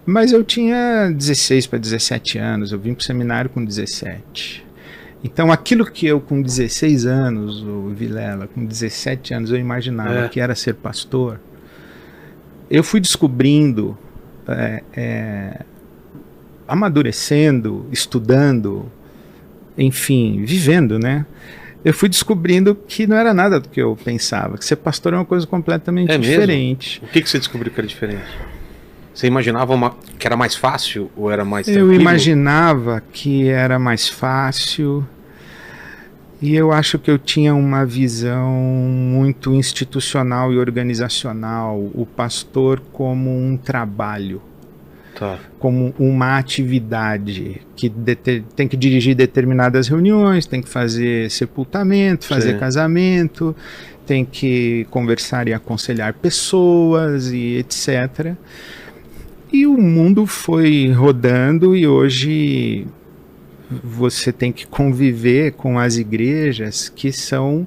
Mas eu tinha 16 para 17 anos, eu vim para o seminário com 17. Então aquilo que eu com 16 anos, o Vilela, com 17 anos eu imaginava que era ser pastor, eu fui descobrindo, amadurecendo, estudando, enfim, vivendo, né? Eu fui descobrindo que não era nada do que eu pensava, que ser pastor é uma coisa completamente diferente. Mesmo? O que você descobriu que era diferente? Você imaginava que era mais fácil ou era mais tranquilo? Eu imaginava que era mais fácil e eu acho que eu tinha uma visão muito institucional e organizacional, o pastor como um trabalho, como uma atividade que tem que dirigir determinadas reuniões, tem que fazer sepultamento, fazer casamento, tem que conversar e aconselhar pessoas e etc. E o mundo foi rodando e hoje você tem que conviver com as igrejas que são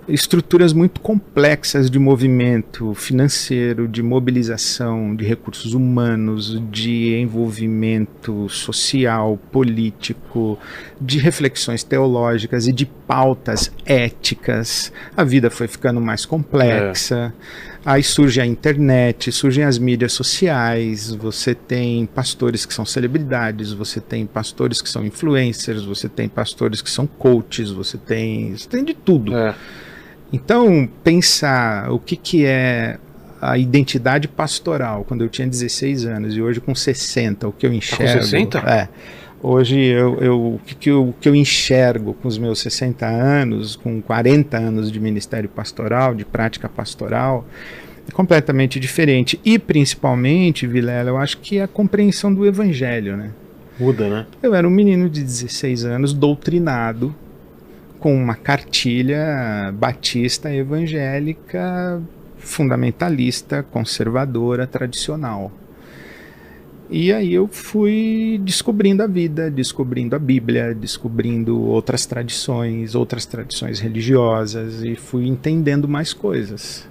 estruturas muito complexas de movimento financeiro, de mobilização de recursos humanos, de envolvimento social, político, de reflexões teológicas e de pautas éticas. A vida foi ficando mais complexa. Aí surge a internet, surgem as mídias sociais, você tem pastores que são celebridades, você tem pastores que são influencers, você tem pastores que são coaches, você tem de tudo. Então, pensar o que é a identidade pastoral quando eu tinha 16 anos e hoje com 60, o que eu enxergo... Tá com 60? Hoje o que eu enxergo com os meus 60 anos, com 40 anos de ministério pastoral, de prática pastoral, é completamente diferente. E principalmente, Vilela, eu acho que é a compreensão do evangelho, né? Muda, né? Eu era um menino de 16 anos, doutrinado, com uma cartilha batista evangélica, fundamentalista, conservadora, tradicional. E aí eu fui descobrindo a vida, descobrindo a Bíblia, descobrindo outras tradições religiosas e fui entendendo mais coisas.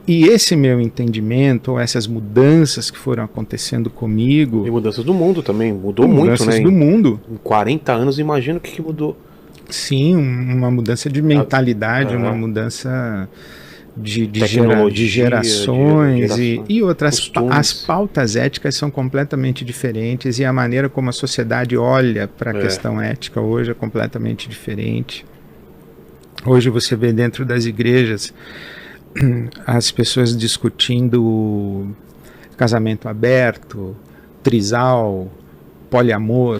E esse meu entendimento, ou essas mudanças que foram acontecendo comigo... E mudanças do mundo também, mudou muito, né? Mudanças do mundo. Em 40 anos, imagina o que mudou. Sim, uma mudança de mentalidade, uma mudança... De gerações e outras. As pautas éticas são completamente diferentes e a maneira como a sociedade olha para a questão ética hoje é completamente diferente. Hoje você vê dentro das igrejas as pessoas discutindo casamento aberto, trisal, poliamor.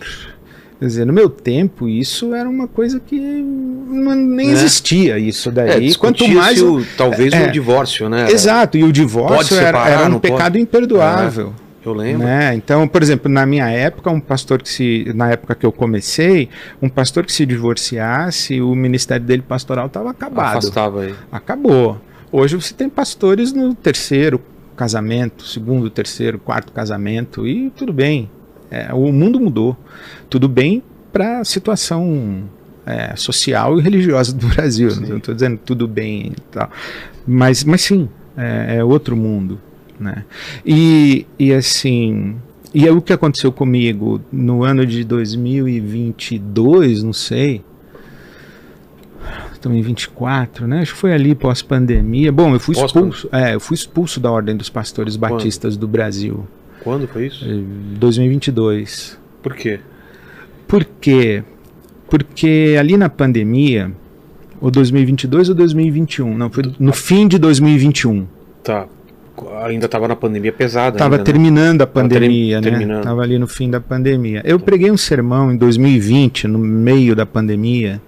Quer dizer, no meu tempo, isso era uma coisa que nem existia, isso daí. Quanto mais talvez o divórcio, né? Exato, e o divórcio era um pecado imperdoável. Eu lembro. Né? Então, por exemplo, na minha época, na época que eu comecei, um pastor que se divorciasse, o ministério dele pastoral estava acabado. Afastava ele. Acabou. Hoje você tem pastores no terceiro casamento, segundo, terceiro, quarto casamento, e tudo bem. O mundo mudou. Tudo bem para a situação social e religiosa do Brasil. Sim. Não estou dizendo tudo bem e tal. Mas sim, é outro mundo. Né? E assim... E aí o que aconteceu comigo no ano de 2022, não sei... Estamos em 24, né? Acho que foi ali pós-pandemia. Bom, eu fui expulso da Ordem dos Pastores Batistas do Brasil. Quando foi isso? 2022. Por quê? Por quê? Porque ali na pandemia, ou 2022 ou 2021, não, foi no fim de 2021. Tá. Ainda estava na pandemia pesada. Estava terminando a pandemia, né? Terminando. Estava ali no fim da pandemia. Eu preguei um sermão em 2020, no meio da pandemia.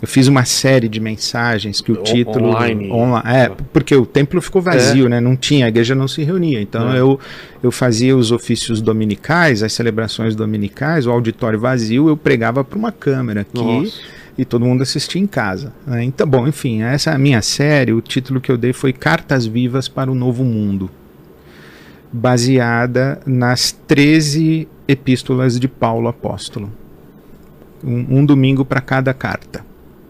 Eu fiz uma série de mensagens que o título... Online. Porque o templo ficou vazio, né? Não tinha, a igreja não se reunia. Então eu fazia os ofícios dominicais, as celebrações dominicais, o auditório vazio, eu pregava para uma câmera aqui e todo mundo assistia em casa. Né? Então, bom, enfim, essa é a minha série, o título que eu dei foi Cartas Vivas para o Novo Mundo, baseada nas 13 epístolas de Paulo Apóstolo. Um domingo para cada carta.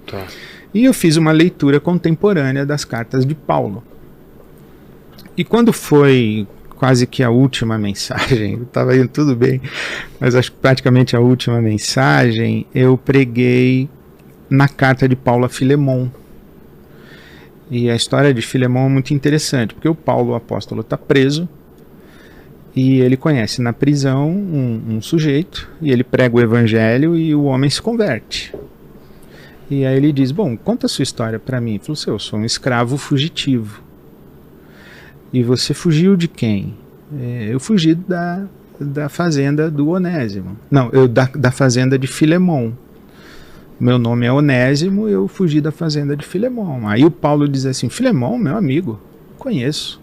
Tá. E eu fiz uma leitura contemporânea das cartas de Paulo. E quando quase que a última mensagem, estava indo tudo bem, mas acho que praticamente a última mensagem, eu preguei na carta de Paulo a Filemon. E a história de Filemon é muito interessante, porque o Paulo, o apóstolo, está preso, e ele conhece na prisão um sujeito, e ele prega o evangelho e o homem se converte. E aí ele diz, bom, conta a sua história para mim. Ele falou assim, eu sou um escravo fugitivo. E você fugiu de quem? Eu fugi da fazenda do Onésimo. Não, da fazenda de Filemon. Meu nome é Onésimo, eu fugi da fazenda de Filemon. Aí o Paulo diz assim, Filemon, meu amigo, conheço.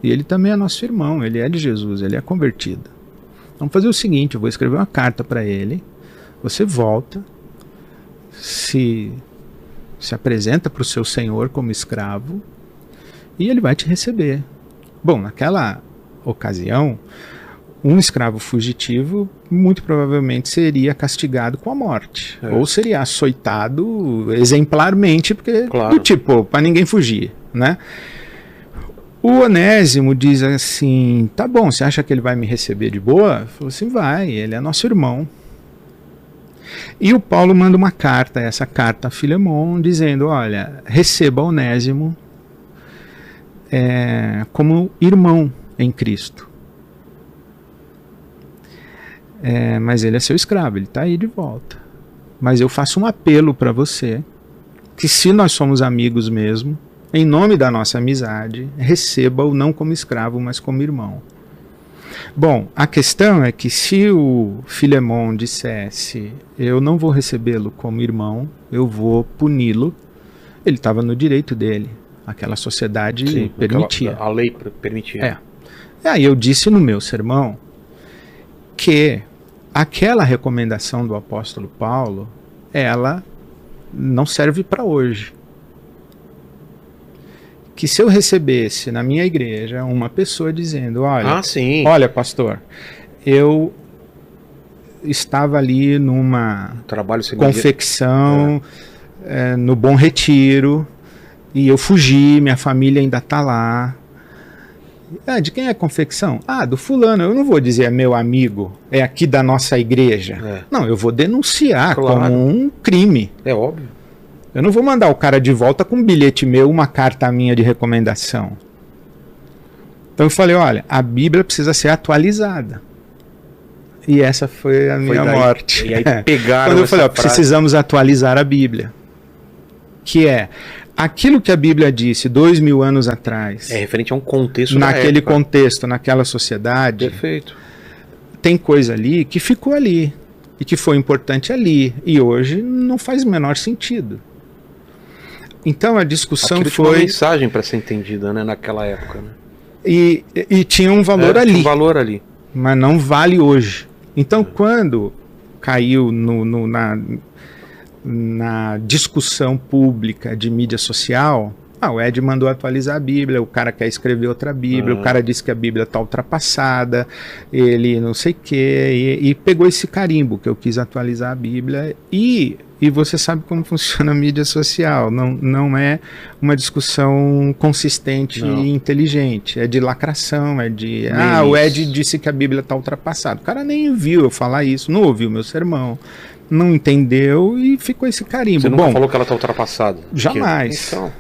E ele também é nosso irmão, ele é de Jesus, ele é convertido. Vamos fazer o seguinte, eu vou escrever uma carta para ele, você volta, se apresenta para o seu senhor como escravo, e ele vai te receber. Bom, naquela ocasião, um escravo fugitivo muito provavelmente seria castigado com a morte. Ou seria açoitado exemplarmente, porque do tipo, para ninguém fugir, né? O Onésimo diz assim, tá bom, você acha que ele vai me receber de boa? Falou assim, vai, ele é nosso irmão. E o Paulo manda uma carta, essa carta a Filemon, dizendo, olha, receba Onésimo como irmão em Cristo. Mas ele é seu escravo, ele está aí de volta. Mas eu faço um apelo para você, que se nós somos amigos mesmo, em nome da nossa amizade, receba-o não como escravo, mas como irmão. Bom, a questão é que se o Filemon dissesse, eu não vou recebê-lo como irmão, eu vou puni-lo, ele estava no direito dele. Aquela sociedade Sim, permitia. A lei permitia. Aí eu disse no meu sermão que aquela recomendação do apóstolo Paulo, ela não serve para hoje. Que se eu recebesse na minha igreja uma pessoa dizendo, olha pastor, eu estava ali numa confecção, no Bom Retiro, e eu fugi, minha família ainda está lá. De quem é a confecção? Do fulano. Eu não vou dizer é meu amigo, é aqui da nossa igreja. Não, eu vou denunciar como um crime. É óbvio. Eu não vou mandar o cara de volta com um bilhete meu, uma carta minha de recomendação. Então eu falei, olha, a Bíblia precisa ser atualizada. E essa foi a minha morte. E aí pegaram quando eu falei, precisamos atualizar a Bíblia. Que é aquilo que a Bíblia disse 2000 anos atrás. É referente a um contexto naquele contexto, naquela sociedade. Perfeito. Tem coisa ali que ficou ali. E que foi importante ali. E hoje não faz o menor sentido. Então a discussão Aquilo foi... tinha uma mensagem para ser entendida, né, naquela época. Né? E tinha um valor ali. Tinha um valor ali. Mas não vale hoje. Então quando caiu na discussão pública de mídia social, o Ed mandou atualizar a Bíblia, o cara quer escrever outra Bíblia, o cara disse que a Bíblia está ultrapassada, ele não sei o quê, e pegou esse carimbo que eu quis atualizar a Bíblia, e você sabe como funciona a mídia social, não é uma discussão consistente e inteligente, é de lacração, é de, o Ed disse que a Bíblia está ultrapassada, o cara nem viu eu falar isso, não ouviu meu sermão, não entendeu e ficou esse carimbo. Você nunca falou que ela está ultrapassada? Jamais. Então...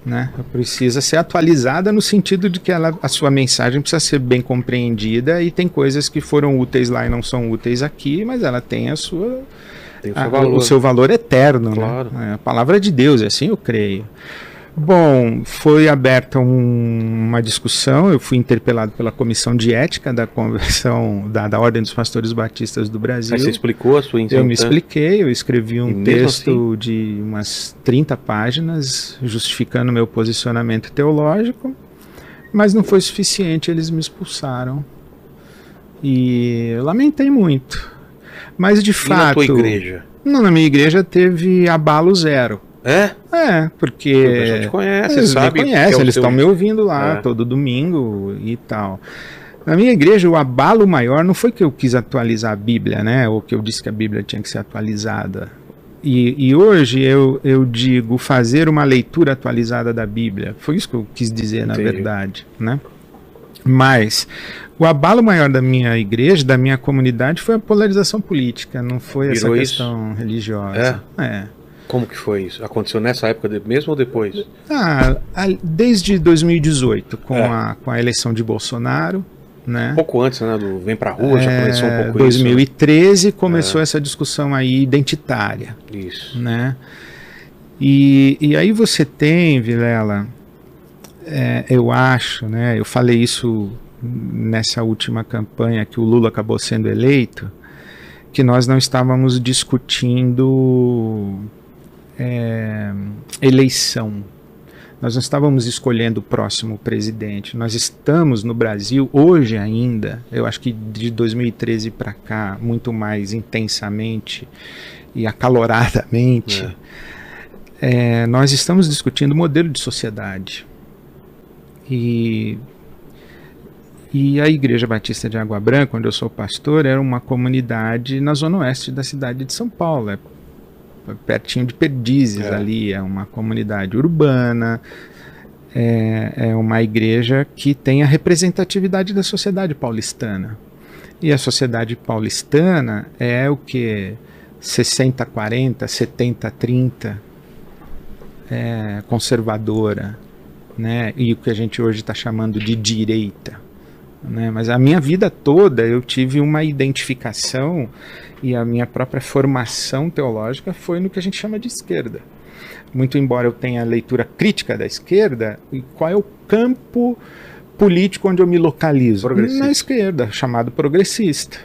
Né? Precisa ser atualizada no sentido de que a sua mensagem precisa ser bem compreendida e tem coisas que foram úteis lá e não são úteis aqui, mas ela tem o seu valor eterno. Claro. Né? A palavra de Deus, assim eu creio. Bom, foi aberta uma discussão, eu fui interpelado pela Comissão de Ética da Convenção da Ordem dos Pastores Batistas do Brasil. Aí você explicou a sua intenção? Eu me expliquei, eu escrevi um texto assim? De umas 30 páginas justificando meu posicionamento teológico, mas não foi suficiente, eles me expulsaram. E eu lamentei muito. Mas de fato... na tua igreja? Não, na minha igreja teve abalo zero. Porque a gente conhece, eles sabe? Eles estão me ouvindo lá todo domingo e tal. Na minha igreja, o abalo maior não foi que eu quis atualizar a Bíblia, né? Ou que eu disse que a Bíblia tinha que ser atualizada. E hoje eu digo fazer uma leitura atualizada da Bíblia. Foi isso que eu quis dizer, na verdade, né? Mas o abalo maior da minha igreja, da minha comunidade, foi a polarização política, não foi essa Virou questão religiosa. Como que foi isso? Aconteceu nessa época mesmo ou depois? Desde 2018, com a eleição de Bolsonaro, né? Um pouco antes, né, do Vem Pra Rua, já começou um pouco 2013 começou essa discussão aí identitária. Isso. Né? E aí você tem, Vilela, eu acho, né, eu falei isso nessa última campanha que o Lula acabou sendo eleito, que nós não estávamos discutindo eleição. Nós não estávamos escolhendo o próximo presidente. Nós estamos no Brasil, hoje ainda, eu acho que de 2013 para cá, muito mais intensamente e acaloradamente, nós estamos discutindo o modelo de sociedade. E a Igreja Batista de Água Branca, onde eu sou pastor, era uma comunidade na zona oeste da cidade de São Paulo, pertinho de Perdizes ali, é uma comunidade urbana, é uma igreja que tem a representatividade da sociedade paulistana. E a sociedade paulistana é o que? 60-40, 70-30, conservadora, né? E o que a gente hoje está chamando de direita. Né? Mas a minha vida toda eu tive uma identificação e a minha própria formação teológica foi no que a gente chama de esquerda. Muito embora eu tenha a leitura crítica da esquerda, e qual é o campo político onde eu me localizo? Na esquerda, chamado progressista.